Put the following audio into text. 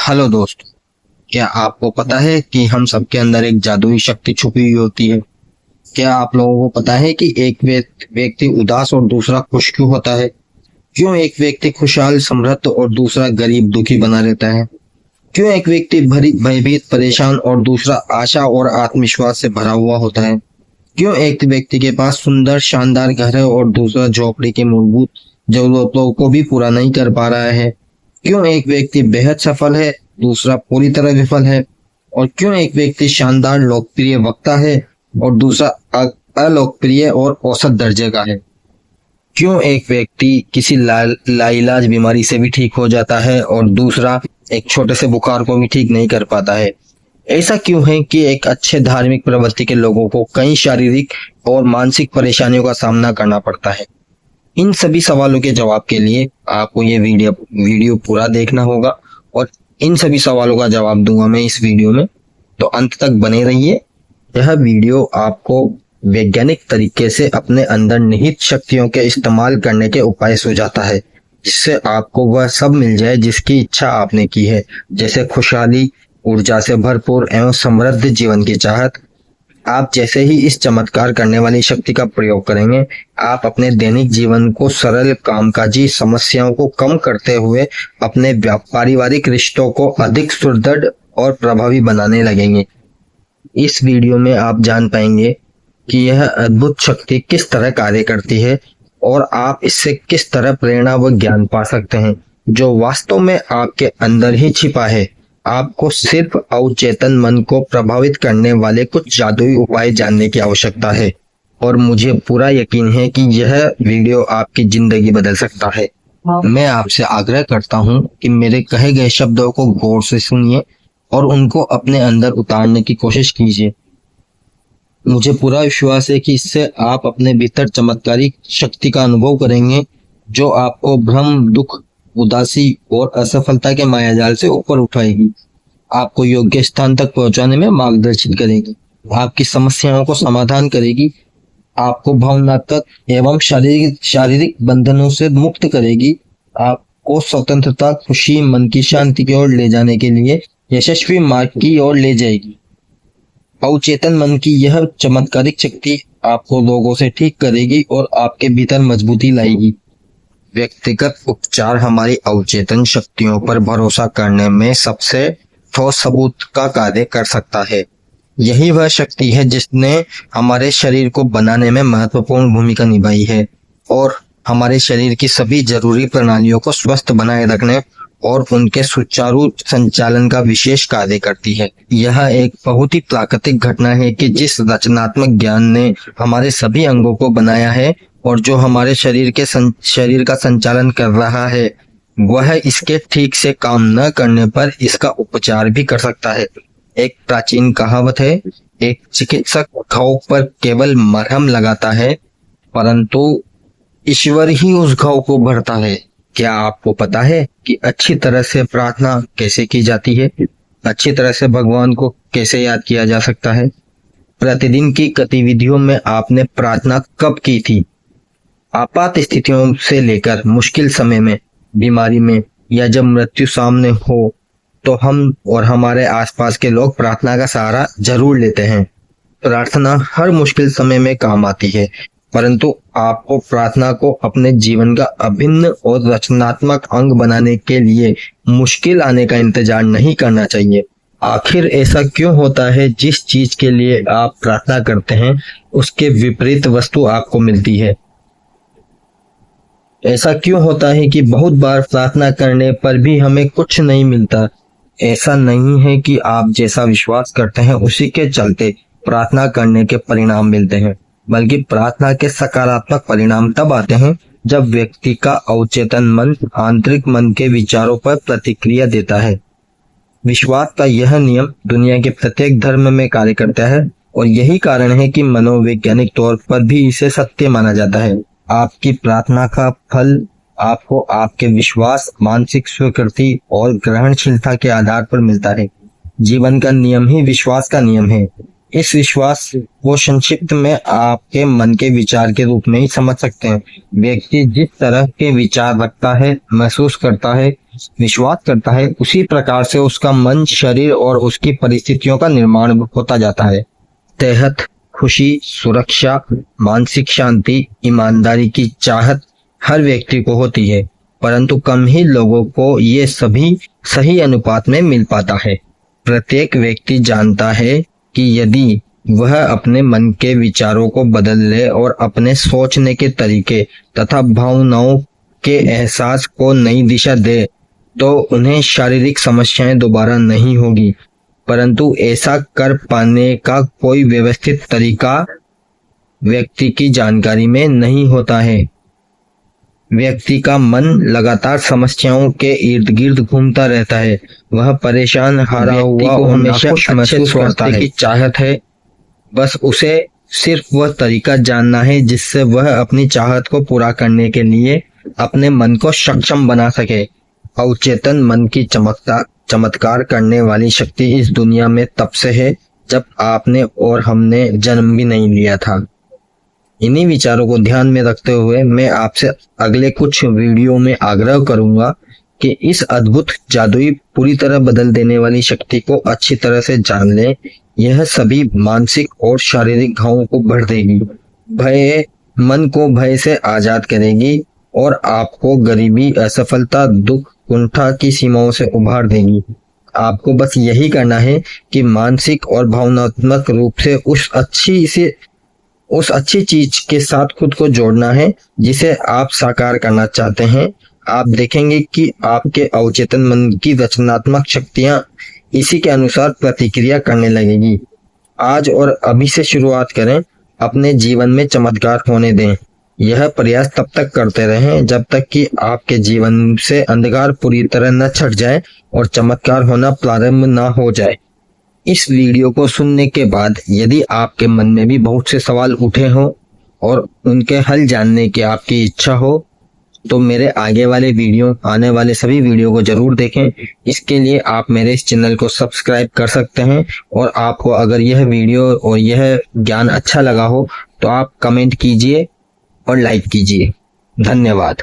Hello दोस्त। क्या आपको पता है कि हम सबके अंदर एक जादुई शक्ति छुपी हुई होती है? क्या आप लोगों को पता है कि एक व्यक्ति उदास और दूसरा खुश क्यों होता है? क्यों एक व्यक्ति खुशहाल समृद्ध और दूसरा गरीब दुखी बना रहता है? क्यों एक व्यक्ति भयभीत परेशान और दूसरा आशा और आत्मविश्वास से भरा हुआ होता है? क्यों एक व्यक्ति के पास सुंदर शानदार घर है और दूसरा झोपड़ी की मूलभूत जरूरतों को भी पूरा नहीं कर पा रहा है? क्यों एक व्यक्ति बेहद सफल है, दूसरा पूरी तरह विफल है? और क्यों एक व्यक्ति शानदार लोकप्रिय वक्ता है और दूसरा अलोकप्रिय और औसत दर्जे का है? क्यों एक व्यक्ति किसी लाइलाज बीमारी से भी ठीक हो जाता है और दूसरा एक छोटे से बुखार को भी ठीक नहीं कर पाता है? ऐसा क्यों है कि एक अच्छे धार्मिक प्रवृत्ति के लोगों को कई शारीरिक और मानसिक परेशानियों का सामना करना पड़ता है? इन सभी सवालों के जवाब के लिए आपको ये वीडियो पूरा देखना होगा और इन सभी सवालों का जवाब दूंगा मैं इस वीडियो में, तो अंत तक बने रहिए। यह वीडियो आपको वैज्ञानिक तरीके से अपने अंदर निहित शक्तियों के इस्तेमाल करने के उपाय सुझाता है, जिससे आपको वह सब मिल जाए जिसकी इच्छा आपने की है, जैसे खुशहाली, ऊर्जा से भरपूर एवं समृद्ध जीवन की चाहत। आप जैसे ही इस चमत्कार करने वाली शक्ति का प्रयोग करेंगे, आप अपने दैनिक जीवन को सरल, कामकाजी समस्याओं को कम करते हुए अपने पारिवारिक रिश्तों को अधिक सुदृढ़ और प्रभावी बनाने लगेंगे। इस वीडियो में आप जान पाएंगे कि यह अद्भुत शक्ति किस तरह कार्य करती है और आप इससे किस तरह प्रेरणा व ज्ञान पा सकते हैं, जो वास्तव में आपके अंदर ही छिपा है। आपको सिर्फ अवचेतन मन को प्रभावित करने वाले कुछ जादुई उपाय जानने की आवश्यकता है और मुझे पूरा यकीन है कि यह वीडियो आपकी जिंदगी बदल सकता है। मैं आपसे आग्रह करता हूं कि मेरे कहे गए शब्दों को गौर से सुनिए और उनको अपने अंदर उतारने की कोशिश कीजिए। मुझे पूरा विश्वास है कि इससे आप अपने भीतर चमत्कारी शक्ति का अनुभव करेंगे, जो आपको भ्रम, दुख, उदासी और असफलता के मायाजाल से ऊपर उठाएगी, आपको योग्य स्थान तक पहुंचाने में मार्गदर्शित करेगी, आपकी समस्याओं को समाधान करेगी, आपको भावनात्मक एवं शारीरिक बंधनों से मुक्त करेगी, आपको स्वतंत्रता, खुशी, मन की शांति की ओर ले जाने के लिए यशस्वी मार्ग की ओर ले जाएगी। अवचेतन मन की यह चमत्कारिक शक्ति आपको लोगों से ठीक करेगी और आपके भीतर मजबूती लाएगी। व्यक्तिगत उपचार हमारी अवचेतन शक्तियों पर भरोसा करने में सबसे ठोस सबूत का कार्य कर सकता है। यही वह शक्ति है जिसने हमारे शरीर को बनाने में महत्वपूर्ण भूमिका निभाई है और हमारे शरीर की सभी जरूरी प्रणालियों को स्वस्थ बनाए रखने और उनके सुचारू संचालन का विशेष कार्य करती है। यह एक बहुत ही प्राकृतिक घटना है कि जिस रचनात्मक ज्ञान ने हमारे सभी अंगों को बनाया है और जो हमारे शरीर का संचालन कर रहा है, वह इसके ठीक से काम न करने पर इसका उपचार भी कर सकता है। एक प्राचीन कहावत है, एक चिकित्सक घाव पर केवल मरहम लगाता है, परंतु ईश्वर ही उस घाव को भरता है। क्या आपको पता है कि अच्छी तरह से प्रार्थना कैसे की जाती है? अच्छी तरह से भगवान को कैसे याद किया जा सकता है? प्रतिदिन की गतिविधियों में आपने प्रार्थना कब की थी? आपात स्थितियों से लेकर मुश्किल समय में, बीमारी में या जब मृत्यु सामने हो, तो हम और हमारे आसपास के लोग प्रार्थना का सहारा जरूर लेते हैं। प्रार्थना हर मुश्किल समय में काम आती है, परंतु आपको प्रार्थना को अपने जीवन का अभिन्न और रचनात्मक अंग बनाने के लिए मुश्किल आने का इंतजार नहीं करना चाहिए। आखिर ऐसा क्यों होता है जिस चीज के लिए आप प्रार्थना करते हैं उसके विपरीत वस्तु आपको मिलती है? ऐसा क्यों होता है कि बहुत बार प्रार्थना करने पर भी हमें कुछ नहीं मिलता? ऐसा नहीं है कि आप जैसा विश्वास करते हैं उसी के चलते प्रार्थना करने के परिणाम मिलते हैं, बल्कि प्रार्थना के सकारात्मक परिणाम तब आते हैं जब व्यक्ति का अवचेतन मन आंतरिक मन के विचारों पर प्रतिक्रिया देता है। विश्वास का यह नियम दुनिया के प्रत्येक धर्म में कार्य करता है और यही कारण है कि मनोवैज्ञानिक तौर पर भी इसे सत्य माना जाता है। आपकी प्रार्थना का फल आपको आपके विश्वास, मानसिक स्वीकृति और ग्रहणशीलता के आधार पर मिलता है। जीवन का नियम ही विश्वास का नियम है। इस विश्वास को संक्षिप्त में आपके मन के विचार के रूप में ही समझ सकते हैं। व्यक्ति जिस तरह के विचार रखता है, महसूस करता है, विश्वास करता है, उसी प्रकार से उसका मन, शरीर और उसकी परिस्थितियों का निर्माण होता जाता है। सेहत, खुशी, सुरक्षा, मानसिक शांति, ईमानदारी की चाहत हर व्यक्ति को होती है, परंतु कम ही लोगों को ये सभी सही अनुपात में मिल पाता है। प्रत्येक व्यक्ति जानता है कि यदि वह अपने मन के विचारों को बदल ले और अपने सोचने के तरीके तथा भावनाओं के एहसास को नई दिशा दे, तो उन्हें शारीरिक समस्याएं दोबारा नहीं होगी। परंतु ऐसा कर पाने का कोई व्यवस्थित तरीका व्यक्ति की जानकारी में नहीं होता है। व्यक्ति का मन लगातार समस्याओं के इर्द गिर्द घूमता रहता है। वह परेशान, हारा हुआ और हमेशा महसूस करता है की चाहत है। बस उसे सिर्फ वह तरीका जानना है जिससे वह अपनी चाहत को पूरा करने के लिए अपने मन को सक्षम बना सके। अवचेतन मन की चमत्कार करने वाली शक्ति इस दुनिया में तब से है जब आपने और हमने जन्म भी नहीं लिया था। इन्हीं विचारों को ध्यान में रखते हुए मैं आपसे अगले कुछ वीडियो में आग्रह करूंगा कि इस अद्भुत, जादुई, पूरी तरह बदल देने वाली शक्ति को अच्छी तरह से जान लें। यह सभी मानसिक और शारीरिक घावों को भर देगी, मन को भय से आजाद करेगी और आपको गरीबी, असफलता, दुख, कुंठा की सीमाओं से उभार देगी। आपको बस यही करना है कि मानसिक और भावनात्मक रूप से उस अच्छी चीज के साथ खुद को जोड़ना है जिसे आप साकार करना चाहते हैं। आप देखेंगे कि आपके अवचेतन मन की रचनात्मक शक्तियां इसी के अनुसार प्रतिक्रिया करने लगेगी। आज और अभी से शुरुआत करें, अपने जीवन में चमत्कार होने दें। यह प्रयास तब तक करते रहें जब तक कि आपके जीवन से अंधकार पूरी तरह न छट जाए और चमत्कार होना प्रारंभ न हो जाए। इस वीडियो को सुनने के बाद यदि आपके मन में भी बहुत से सवाल उठे हों और उनके हल जानने की आपकी इच्छा हो, तो मेरे आगे आने वाले सभी वीडियो को जरूर देखें। इसके लिए आप मेरे इस चैनल को सब्सक्राइब कर सकते हैं और आपको अगर यह वीडियो और यह ज्ञान अच्छा लगा हो तो आप कमेंट कीजिए और लाइक कीजिए। धन्यवाद।